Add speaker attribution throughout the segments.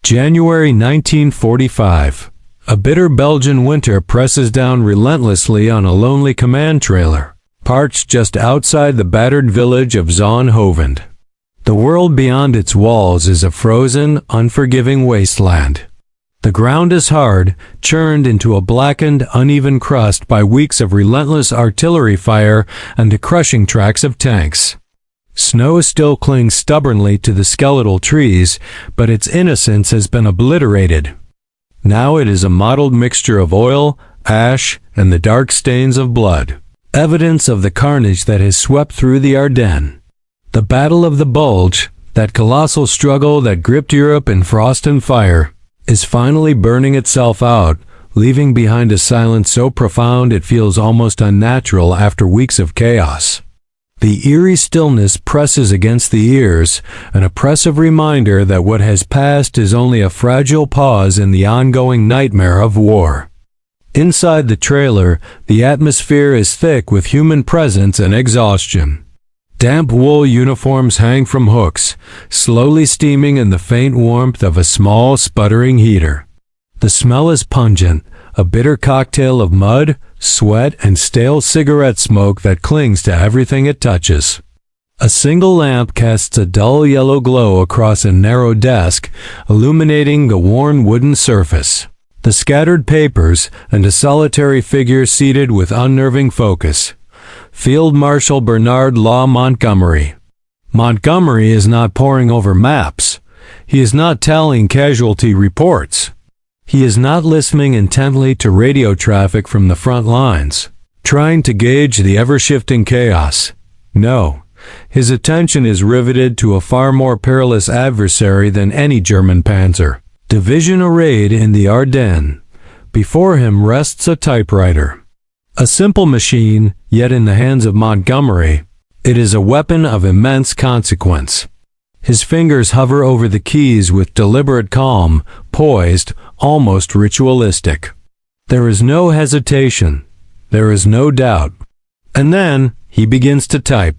Speaker 1: January 1945. A bitter Belgian winter presses down relentlessly on a lonely command trailer, parked just outside the battered village of Zonhoven. The world beyond its walls is a frozen, unforgiving wasteland. The ground is hard, churned into a blackened, uneven crust by weeks of relentless artillery fire and the crushing tracks of tanks. Snow still clings stubbornly to the skeletal trees, but its innocence has been obliterated. Now it is a mottled mixture of oil, ash, and the dark stains of blood, evidence of the carnage that has swept through the Ardennes. The Battle of the Bulge, that colossal struggle that gripped Europe in frost and fire, is finally burning itself out, leaving behind a silence so profound it feels almost unnatural after weeks of chaos. The eerie stillness presses against the ears, an oppressive reminder that what has passed is only a fragile pause in the ongoing nightmare of war. Inside the trailer, the atmosphere is thick with human presence and exhaustion. Damp wool uniforms hang from hooks, slowly steaming in the faint warmth of a small, sputtering heater. The smell is pungent, a bitter cocktail of mud, sweat, and stale cigarette smoke that clings to everything it touches. A single lamp casts a dull yellow glow across a narrow desk, illuminating the worn wooden surface, the scattered papers, and a solitary figure seated with unnerving focus. Field Marshal Bernard Law Montgomery. Montgomery is not poring over maps. He is not tallying casualty reports. He is not listening intently to radio traffic from the front lines, trying to gauge the ever-shifting chaos. No, his attention is riveted to a far more perilous adversary than any German panzer. Division arrayed in the Ardennes. Before him rests a typewriter. A simple machine, yet in the hands of Montgomery, it is a weapon of immense consequence. His fingers hover over the keys with deliberate calm, poised, almost ritualistic. There is no hesitation. There is no doubt. And then he begins to type.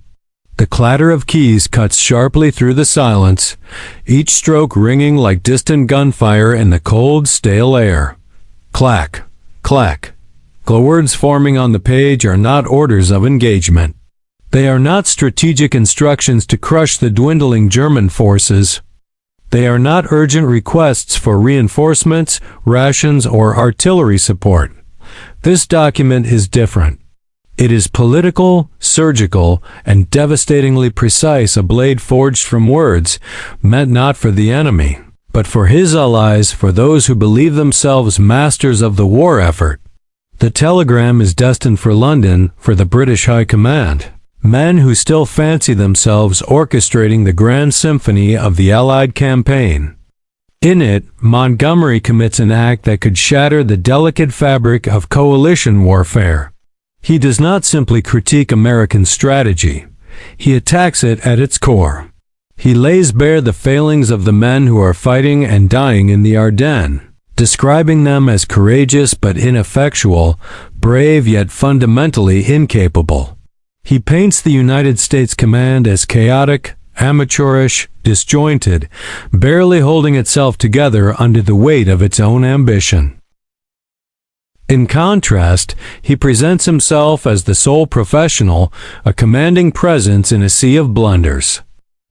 Speaker 1: The clatter of keys cuts sharply through the silence, each stroke ringing like distant gunfire in the cold, stale air. Clack, clack. The words forming on the page are not orders of engagement. They are not strategic instructions to crush the dwindling German forces. They are not urgent requests for reinforcements, rations, or artillery support. This document is different. It is political, surgical, and devastatingly precise, a blade forged from words, meant not for the enemy, but for his allies, for those who believe themselves masters of the war effort. The telegram is destined for London, for the British High Command, men who still fancy themselves orchestrating the grand symphony of the Allied campaign. In it, Montgomery commits an act that could shatter the delicate fabric of coalition warfare. He does not simply critique American strategy. He attacks it at its core. He lays bare the failings of the men who are fighting and dying in the Ardennes, describing them as courageous but ineffectual, brave yet fundamentally incapable. He paints the United States command as chaotic, amateurish, disjointed, barely holding itself together under the weight of its own ambition. In contrast, he presents himself as the sole professional, a commanding presence in a sea of blunders.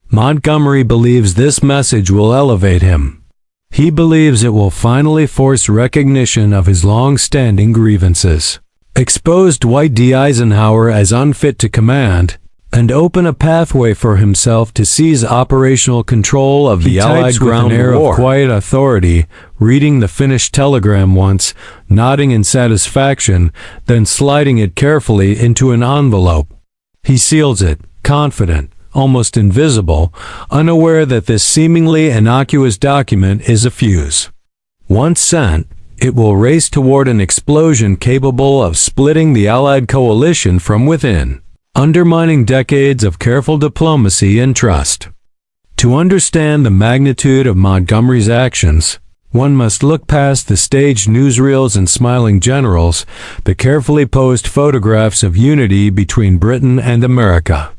Speaker 1: Montgomery believes this message will elevate him. He believes it will finally force recognition of his long-standing grievances, expose Dwight D. Eisenhower as unfit to command, and open a pathway for himself to seize operational control of the Allied ground war. With an air of quiet authority, reading the finished telegram once, nodding in satisfaction, then sliding it carefully into an envelope. He seals it, confident, almost invisible, unaware that this seemingly innocuous document is a fuse. Once sent, it will race toward an explosion capable of splitting the Allied coalition from within, undermining decades of careful diplomacy and trust. To understand the magnitude of Montgomery's actions, one must look past the staged newsreels and smiling generals, the carefully posed photographs of unity between Britain and America.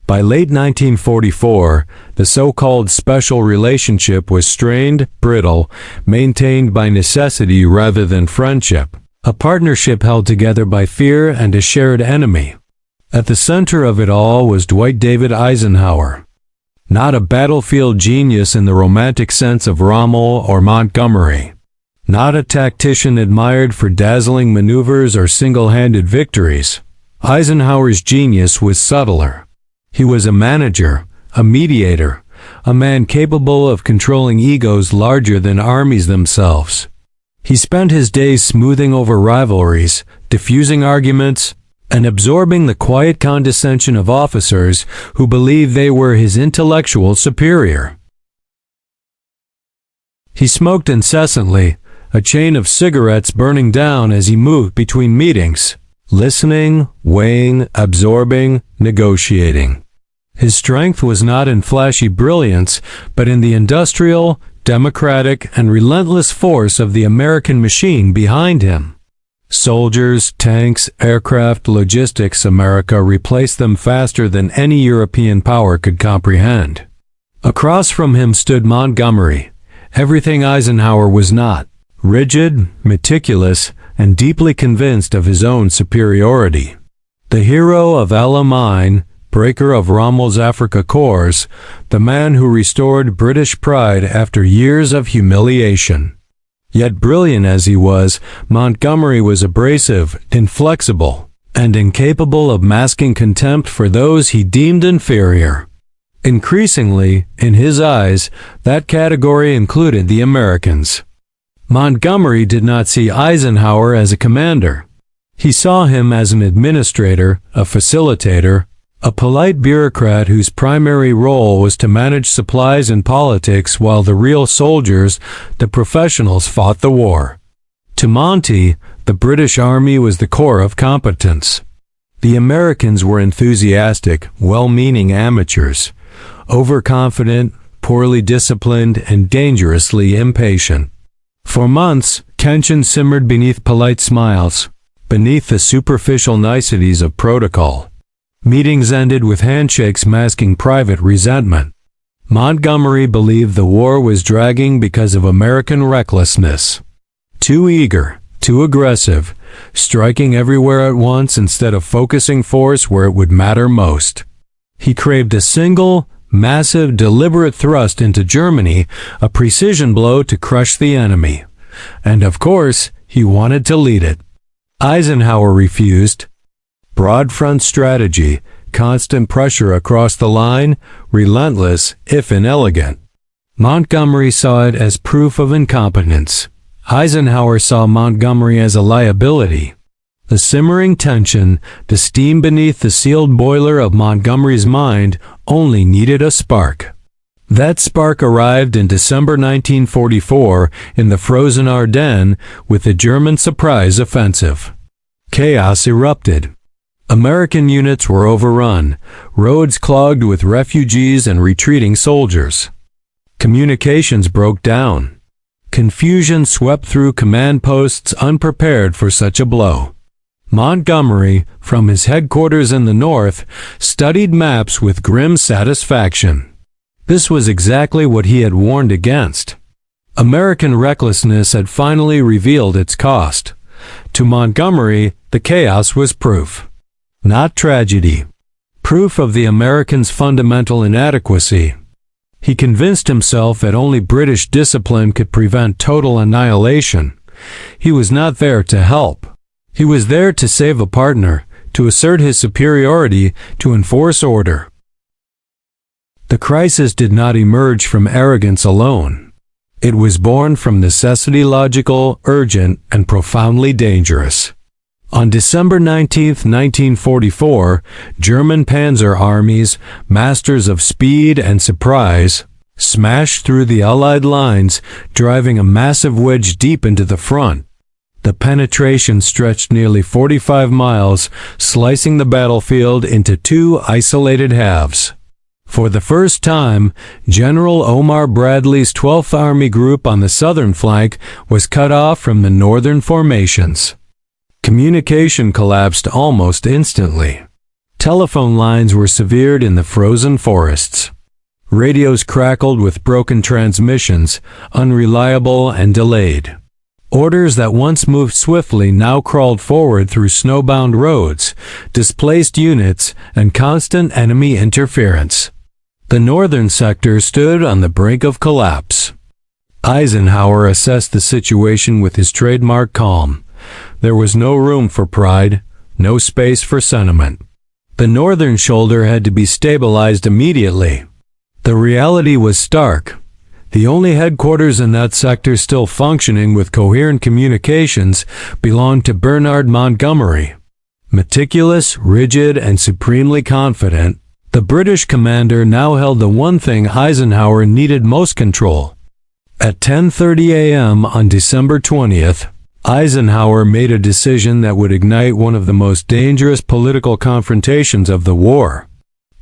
Speaker 1: By late 1944, the so-called special relationship was strained, brittle, maintained by necessity rather than friendship, a partnership held together by fear and a shared enemy. At the center of it all was Dwight David Eisenhower. Not a battlefield genius in the romantic sense of Rommel or Montgomery. Not a tactician admired for dazzling maneuvers or single-handed victories. Eisenhower's genius was subtler. He was a manager, a mediator, a man capable of controlling egos larger than armies themselves. He spent his days smoothing over rivalries, diffusing arguments, and absorbing the quiet condescension of officers who believed they were his intellectual superior. He smoked incessantly, a chain of cigarettes burning down as he moved between meetings, listening, weighing, absorbing, negotiating. His strength was not in flashy brilliance, but in the industrial, democratic, and relentless force of the American machine behind him. Soldiers, tanks, aircraft, logistics, America replaced them faster than any European power could comprehend. Across from him stood Montgomery, everything Eisenhower was not. Rigid, meticulous, and deeply convinced of his own superiority. The hero of El Alamein, breaker of Rommel's Africa Corps, the man who restored British pride after years of humiliation. Yet brilliant as he was, Montgomery was abrasive, inflexible, and incapable of masking contempt for those he deemed inferior. Increasingly, in his eyes, that category included the Americans. Montgomery did not see Eisenhower as a commander. He saw him as an administrator, a facilitator, a polite bureaucrat whose primary role was to manage supplies and politics while the real soldiers, the professionals, fought the war. To Monty, the British Army was the core of competence. The Americans were enthusiastic, well-meaning amateurs, overconfident, poorly disciplined, and dangerously impatient. For months, tension simmered beneath polite smiles, beneath the superficial niceties of protocol. Meetings ended with handshakes masking private resentment. Montgomery believed the war was dragging because of American recklessness. Too eager, too aggressive, striking everywhere at once instead of focusing force where it would matter most. He craved a single, massive, deliberate thrust into Germany, a precision blow to crush the enemy. And of course, he wanted to lead it. Eisenhower refused. Broad front strategy, constant pressure across the line, relentless, if inelegant. Montgomery saw it as proof of incompetence. Eisenhower saw Montgomery as a liability. The simmering tension, the steam beneath the sealed boiler of Montgomery's mind, only needed a spark. That spark arrived in December 1944 in the frozen Ardennes with the German surprise offensive. Chaos erupted. American units were overrun, roads clogged with refugees and retreating soldiers. Communications broke down. Confusion swept through command posts unprepared for such a blow. Montgomery, from his headquarters in the north, studied maps with grim satisfaction. This was exactly what he had warned against. American recklessness had finally revealed its cost. To Montgomery, the chaos was proof. Not tragedy. Proof of the Americans' fundamental inadequacy. He convinced himself that only British discipline could prevent total annihilation. He was not there to help. He was there to save a partner, to assert his superiority, to enforce order. The crisis did not emerge from arrogance alone. It was born from necessity, logical, urgent, and profoundly dangerous. On December 19, 1944, German panzer armies, masters of speed and surprise, smashed through the Allied lines, driving a massive wedge deep into the front. The penetration stretched nearly 45 miles, slicing the battlefield into two isolated halves. For the first time, General Omar Bradley's 12th Army Group on the southern flank was cut off from the northern formations. Communication collapsed almost instantly. Telephone lines were severed in the frozen forests. Radios crackled with broken transmissions, unreliable and delayed. Orders that once moved swiftly now crawled forward through snowbound roads, displaced units, and constant enemy interference. The northern sector stood on the brink of collapse. Eisenhower assessed the situation with his trademark calm. There was no room for pride, no space for sentiment. The northern shoulder had to be stabilized immediately. The reality was stark. The only headquarters in that sector still functioning with coherent communications belonged to Bernard Montgomery. Meticulous, rigid, and supremely confident, the British commander now held the one thing Eisenhower needed most control. At 10:30 a.m. on December 20th, Eisenhower made a decision that would ignite one of the most dangerous political confrontations of the war.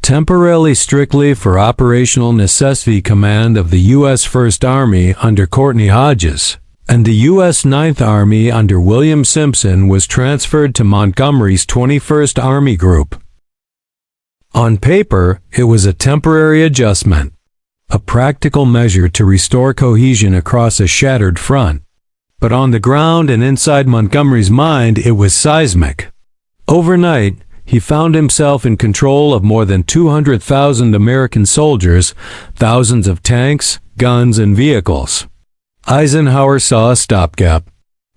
Speaker 1: Temporarily strictly for operational necessity command of the U.S. First Army under Courtney Hodges, and the U.S. Ninth Army under William Simpson was transferred to Montgomery's 21st Army Group. On paper, it was a temporary adjustment, a practical measure to restore cohesion across a shattered front. But on the ground and inside Montgomery's mind, it was seismic. Overnight, he found himself in control of more than 200,000 American soldiers, thousands of tanks, guns, and vehicles. Eisenhower saw a stopgap.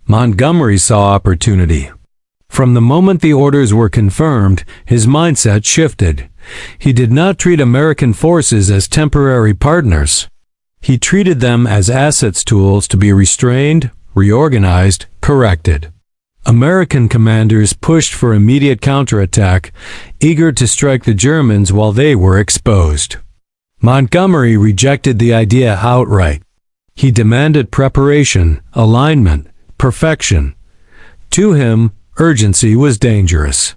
Speaker 1: Montgomery saw opportunity. From the moment the orders were confirmed, his mindset shifted. He did not treat American forces as temporary partners. He treated them as assets tools to be restrained, reorganized, corrected. American commanders pushed for immediate counterattack, eager to strike the Germans while they were exposed. Montgomery rejected the idea outright. He demanded preparation, alignment, perfection. To him, urgency was dangerous.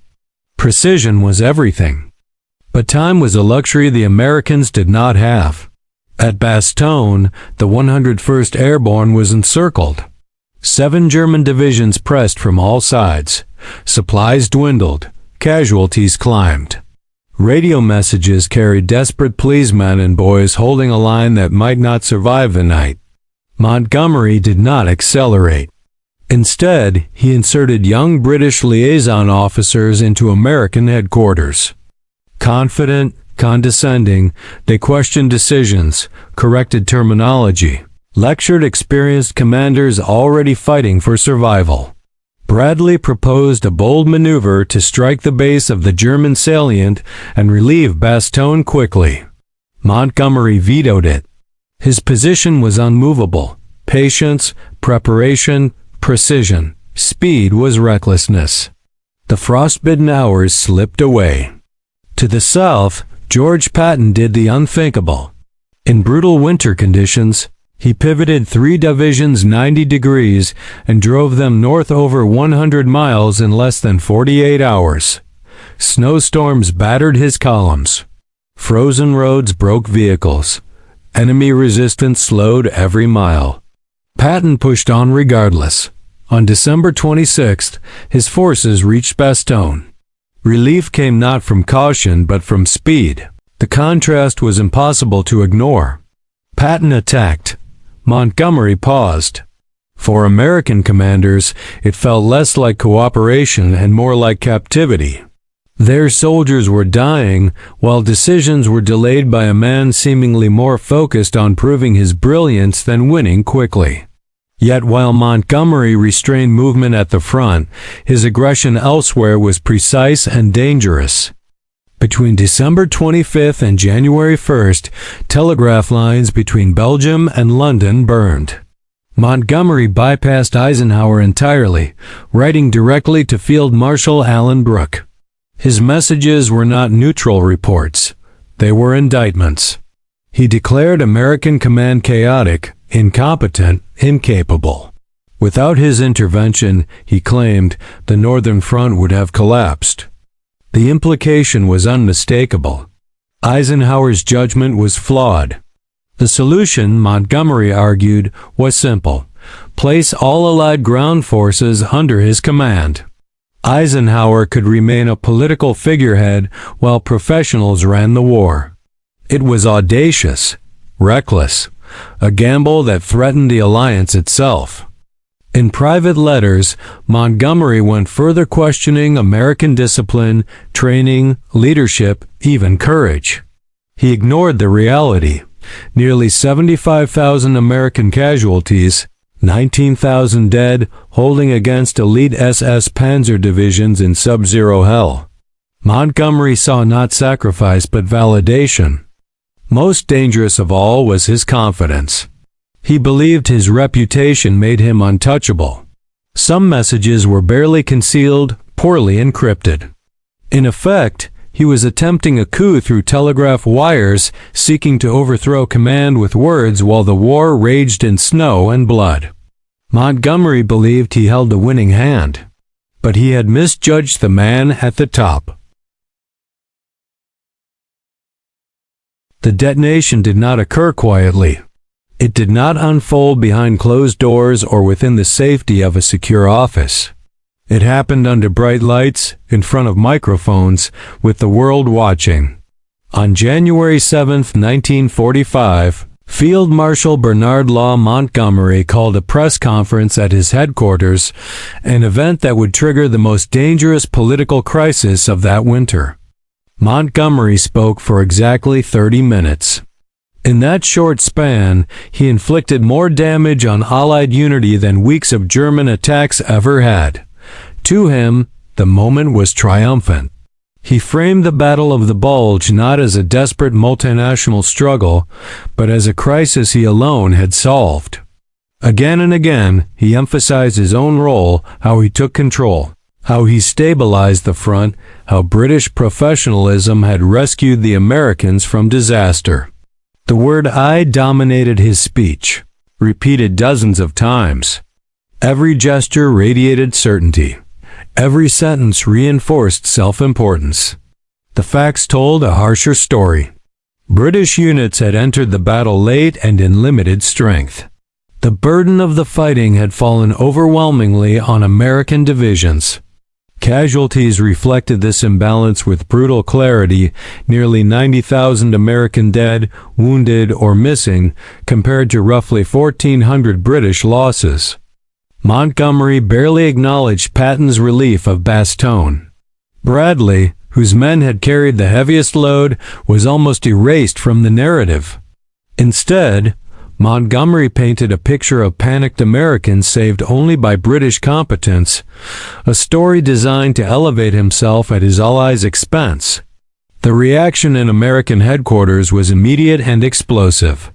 Speaker 1: Precision was everything. But time was a luxury the Americans did not have. At Bastogne, the 101st Airborne was encircled. 7 German divisions pressed from all sides. Supplies dwindled. Casualties climbed. Radio messages carried desperate pleas men and boys holding a line that might not survive the night. Montgomery did not accelerate. Instead, he inserted young British liaison officers into American headquarters. Confident, condescending, they questioned decisions, corrected terminology, lectured experienced commanders already fighting for survival. Bradley proposed a bold maneuver to strike the base of the German salient and relieve Bastogne quickly. Montgomery vetoed it. His position was unmovable. Patience, preparation, precision. Speed was recklessness. The frostbitten hours slipped away. To the south, George Patton did the unthinkable. In brutal winter conditions, he pivoted 3 divisions 90 degrees and drove them north over 100 miles in less than 48 hours. Snowstorms battered his columns. Frozen roads broke vehicles. Enemy resistance slowed every mile. Patton pushed on regardless. On December 26th, his forces reached Bastogne. Relief came not from caution but from speed. The contrast was impossible to ignore. Patton attacked. Montgomery paused. For American commanders, it felt less like cooperation and more like captivity. Their soldiers were dying, while decisions were delayed by a man seemingly more focused on proving his brilliance than winning quickly. Yet while Montgomery restrained movement at the front, his aggression elsewhere was precise and dangerous. Between December 25th and January 1st, telegraph lines between Belgium and London burned. Montgomery bypassed Eisenhower entirely, writing directly to Field Marshal Alan Brooke. His messages were not neutral reports. They were indictments. He declared American command chaotic, incompetent, incapable. Without his intervention, he claimed, the Northern Front would have collapsed. The implication was unmistakable. Eisenhower's judgment was flawed. The solution, Montgomery argued, was simple: place all Allied ground forces under his command. Eisenhower could remain a political figurehead while professionals ran the war. It was audacious, reckless, a gamble that threatened the alliance itself. In private letters, Montgomery went further, questioning American discipline, training, leadership, even courage. He ignored the reality: nearly 75,000 American casualties, 19,000 dead, holding against elite SS Panzer divisions in sub-zero hell. Montgomery saw not sacrifice but validation. Most dangerous of all was his confidence. He believed his reputation made him untouchable. Some messages were barely concealed, poorly encrypted. In effect, he was attempting a coup through telegraph wires, seeking to overthrow command with words while the war raged in snow and blood. Montgomery believed he held the winning hand, but he had misjudged the man at the top. The detonation did not occur quietly. It did not unfold behind closed doors or within the safety of a secure office. It happened under bright lights, in front of microphones, with the world watching. On January 7, 1945, Field Marshal Bernard Law Montgomery called a press conference at his headquarters, an event that would trigger the most dangerous political crisis of that winter. Montgomery spoke for exactly 30 minutes. In that short span, he inflicted more damage on Allied unity than weeks of German attacks ever had. To him, the moment was triumphant. He framed the Battle of the Bulge not as a desperate multinational struggle, but as a crisis he alone had solved. Again and again, he emphasized his own role, how he took control, how he stabilized the front, how British professionalism had rescued the Americans from disaster. The word "I" dominated his speech, repeated dozens of times. Every gesture radiated certainty. Every sentence reinforced self-importance. The facts told a harsher story. British units had entered the battle late and in limited strength. The burden of the fighting had fallen overwhelmingly on American divisions. Casualties reflected this imbalance with brutal clarity: nearly 90,000 American dead, wounded, or missing, compared to roughly 1,400 British losses. Montgomery barely acknowledged Patton's relief of Bastogne. Bradley, whose men had carried the heaviest load, was almost erased from the narrative. Instead, Montgomery painted a picture of panicked Americans saved only by British competence, a story designed to elevate himself at his allies' expense. The reaction in American headquarters was immediate and explosive.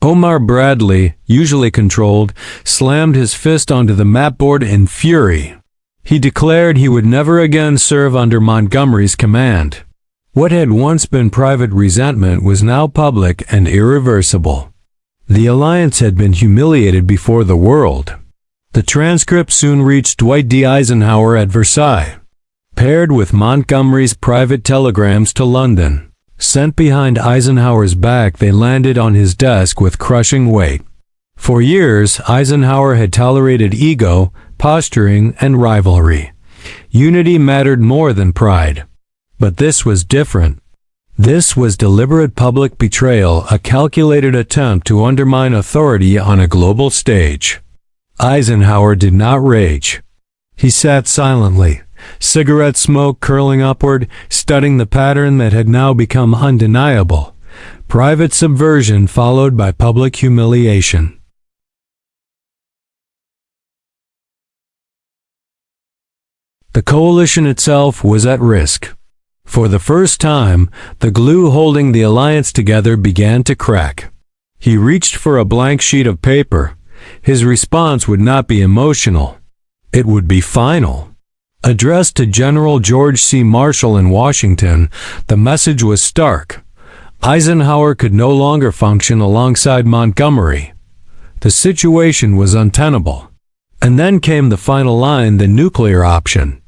Speaker 1: Omar Bradley, usually controlled, slammed his fist onto the mapboard in fury. He declared he would never again serve under Montgomery's command. What had once been private resentment was now public and irreversible. The alliance had been humiliated before the world. The transcript soon reached Dwight D. Eisenhower at Versailles, paired with Montgomery's private telegrams to London. Sent behind Eisenhower's back, they landed on his desk with crushing weight. For years, Eisenhower had tolerated ego, posturing, and rivalry. Unity mattered more than pride. But this was different. This was deliberate public betrayal, a calculated attempt to undermine authority on a global stage. Eisenhower did not rage. He sat silently, cigarette smoke curling upward, studying the pattern that had now become undeniable: private subversion followed by public humiliation. The coalition itself was at risk. For the first time, the glue holding the alliance together began to crack. He reached for a blank sheet of paper. His response would not be emotional. It would be final. Addressed to General George C. Marshall in Washington, the message was stark. Eisenhower could no longer function alongside Montgomery. The situation was untenable. And then came the final line, the nuclear option.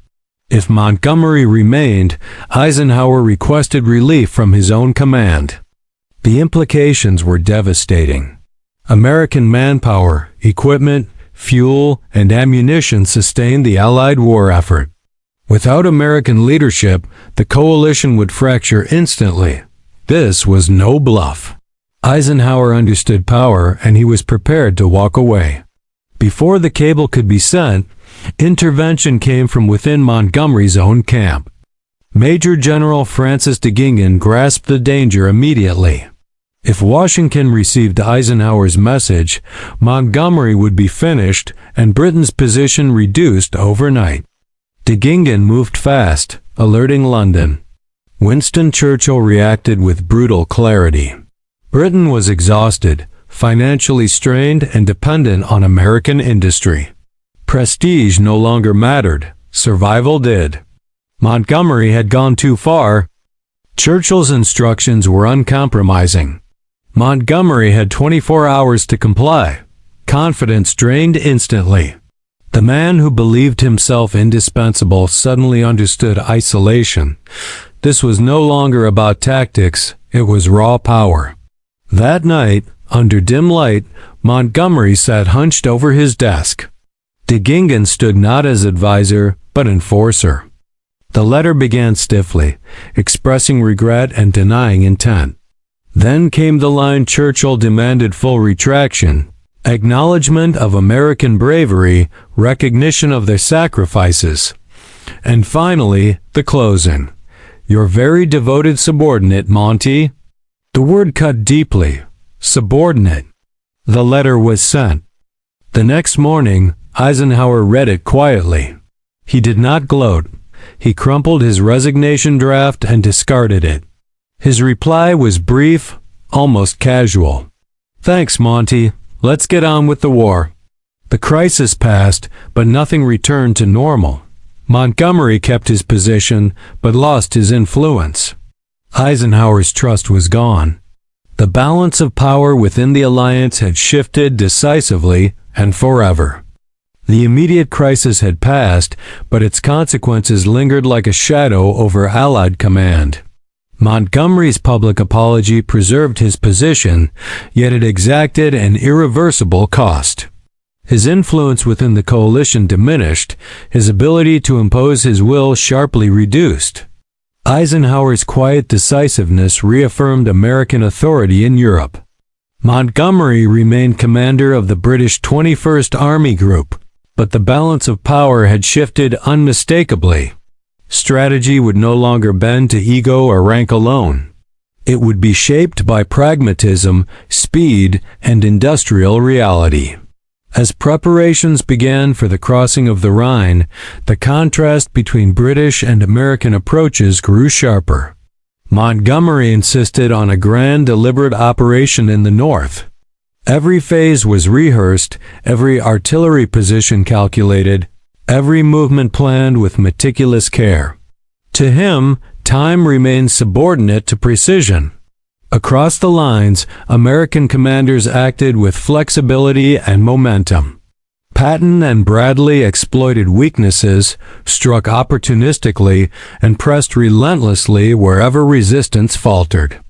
Speaker 1: If Montgomery remained, Eisenhower requested relief from his own command. The implications were devastating. American manpower, equipment, fuel, and ammunition sustained the Allied war effort. Without American leadership, the coalition would fracture instantly. This was no bluff. Eisenhower understood power, and he was prepared to walk away. Before the cable could be sent, intervention came from within Montgomery's own camp. Major General Francis de Gingen grasped the danger immediately. If Washington received Eisenhower's message, Montgomery would be finished and Britain's position reduced overnight. De Gingen moved fast, alerting London. Winston Churchill reacted with brutal clarity. Britain was exhausted, financially strained, and dependent on American industry. Prestige no longer mattered, survival did. Montgomery had gone too far. Churchill's instructions were uncompromising. Montgomery had 24 hours to comply. Confidence drained instantly. The man who believed himself indispensable suddenly understood isolation. This was no longer about tactics, it was raw power. That night, under dim light, Montgomery sat hunched over his desk. De Gingen stood not as advisor, but enforcer. The letter began stiffly, expressing regret and denying intent. Then came the line Churchill demanded full retraction, acknowledgement of American bravery, recognition of their sacrifices. And finally, the closing. Your very devoted subordinate, Monty. The word cut deeply. Subordinate. The letter was sent. The next morning, Eisenhower read it quietly. He did not gloat. He crumpled his resignation draft and discarded it. His reply was brief, almost casual. Thanks, Monty. Let's get on with the war. The crisis passed, but nothing returned to normal. Montgomery kept his position, but lost his influence. Eisenhower's trust was gone. The balance of power within the alliance had shifted decisively and forever. The immediate crisis had passed, but its consequences lingered like a shadow over Allied command. Montgomery's public apology preserved his position, yet it exacted an irreversible cost. His influence within the coalition diminished, his ability to impose his will sharply reduced. Eisenhower's quiet decisiveness reaffirmed American authority in Europe. Montgomery remained commander of the British 21st Army Group, but the balance of power had shifted unmistakably. Strategy would no longer bend to ego or rank alone. It would be shaped by pragmatism, speed, and industrial reality. As preparations began for the crossing of the Rhine, the contrast between British and American approaches grew sharper. Montgomery insisted on a grand, deliberate operation in the north. Every phase was rehearsed, every artillery position calculated, every movement planned with meticulous care. To him, time remained subordinate to precision. Across the lines, American commanders acted with flexibility and momentum. Patton and Bradley exploited weaknesses, struck opportunistically, and pressed relentlessly wherever resistance faltered.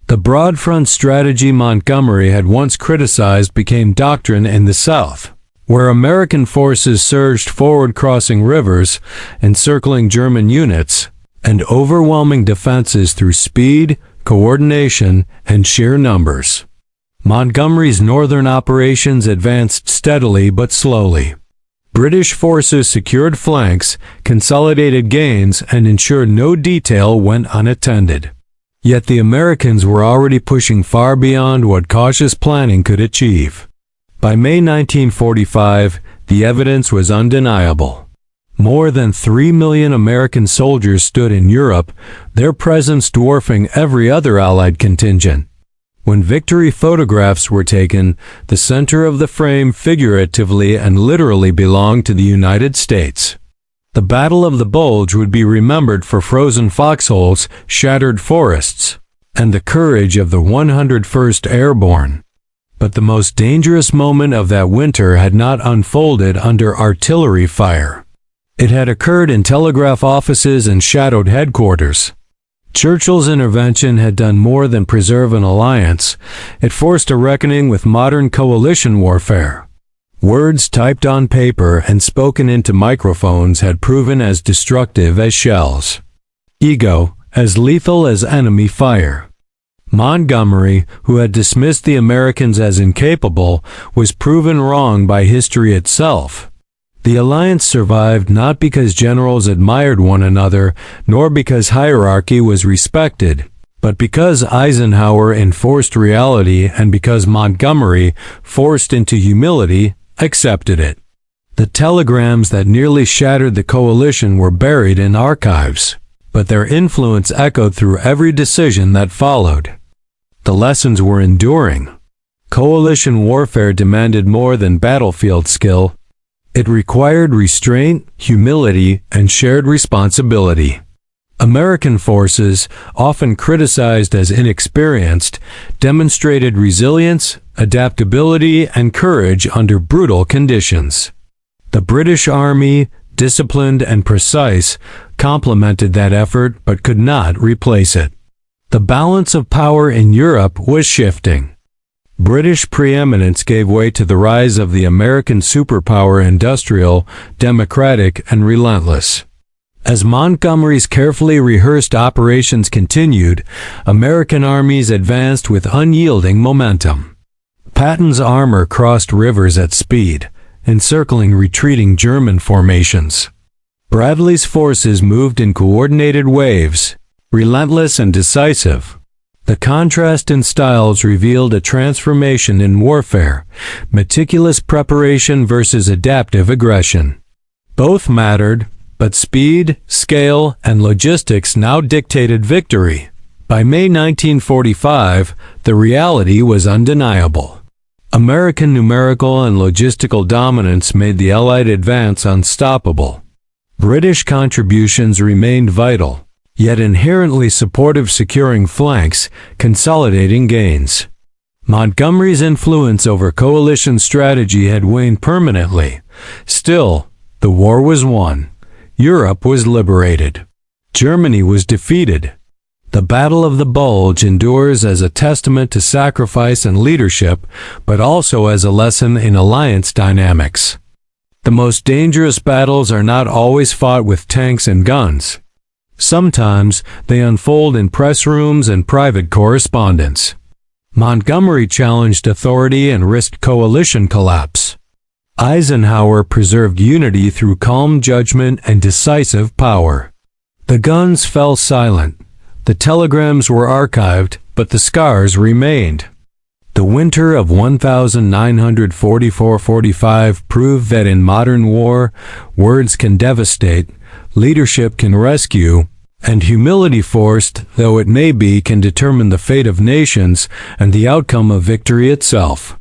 Speaker 1: The broad front strategy Montgomery had once criticized became doctrine in the South, where American forces surged forward crossing rivers, encircling German units, and overwhelming defenses through speed, coordination, and sheer numbers. Montgomery's northern operations advanced steadily but slowly. British forces secured flanks, consolidated gains, and ensured no detail went unattended. Yet the Americans were already pushing far beyond what cautious planning could achieve. By May 1945, the evidence was undeniable. More than 3 million American soldiers stood in Europe, their presence dwarfing every other Allied contingent. When victory photographs were taken, the center of the frame figuratively and literally belonged to the United States. The Battle of the Bulge would be remembered for frozen foxholes, shattered forests, and the courage of the 101st Airborne. But the most dangerous moment of that winter had not unfolded under artillery fire. It had occurred in telegraph offices and shadowed headquarters. Churchill's intervention had done more than preserve an alliance. It forced a reckoning with modern coalition warfare. Words typed on paper and spoken into microphones had proven as destructive as shells. Ego, as lethal as enemy fire. Montgomery, who had dismissed the Americans as incapable, was proven wrong by history itself. The alliance survived not because generals admired one another, nor because hierarchy was respected, but because Eisenhower enforced reality and because Montgomery, forced into humility, accepted it. The telegrams that nearly shattered the coalition were buried in archives, but their influence echoed through every decision that followed. The lessons were enduring. Coalition warfare demanded more than battlefield skill. It required restraint, humility, and shared responsibility. American forces, often criticized as inexperienced, demonstrated resilience, adaptability, and courage under brutal conditions. The British Army, disciplined and precise, complemented that effort but could not replace it. The balance of power in Europe was shifting. British preeminence gave way to the rise of the American superpower, industrial, democratic, and relentless. As Montgomery's carefully rehearsed operations continued, American armies advanced with unyielding momentum. Patton's armor crossed rivers at speed, encircling retreating German formations. Bradley's forces moved in coordinated waves, relentless and decisive. The contrast in styles revealed a transformation in warfare, meticulous preparation versus adaptive aggression. Both mattered, but speed, scale, and logistics now dictated victory. By May 1945, the reality was undeniable. American numerical and logistical dominance made the Allied advance unstoppable. British contributions remained vital, yet inherently supportive, securing flanks, consolidating gains. Montgomery's influence over coalition strategy had waned permanently. Still, the war was won. Europe was liberated. Germany was defeated. The Battle of the Bulge endures as a testament to sacrifice and leadership, but also as a lesson in alliance dynamics. The most dangerous battles are not always fought with tanks and guns. Sometimes they unfold in press rooms and private correspondence. Montgomery challenged authority and risked coalition collapse. Eisenhower preserved unity through calm judgment and decisive power. The guns fell silent. The telegrams were archived, but the scars remained. The winter of 1944-45 proved that in modern war, words can devastate, leadership can rescue, and humility, forced though it may be, can determine the fate of nations and the outcome of victory itself.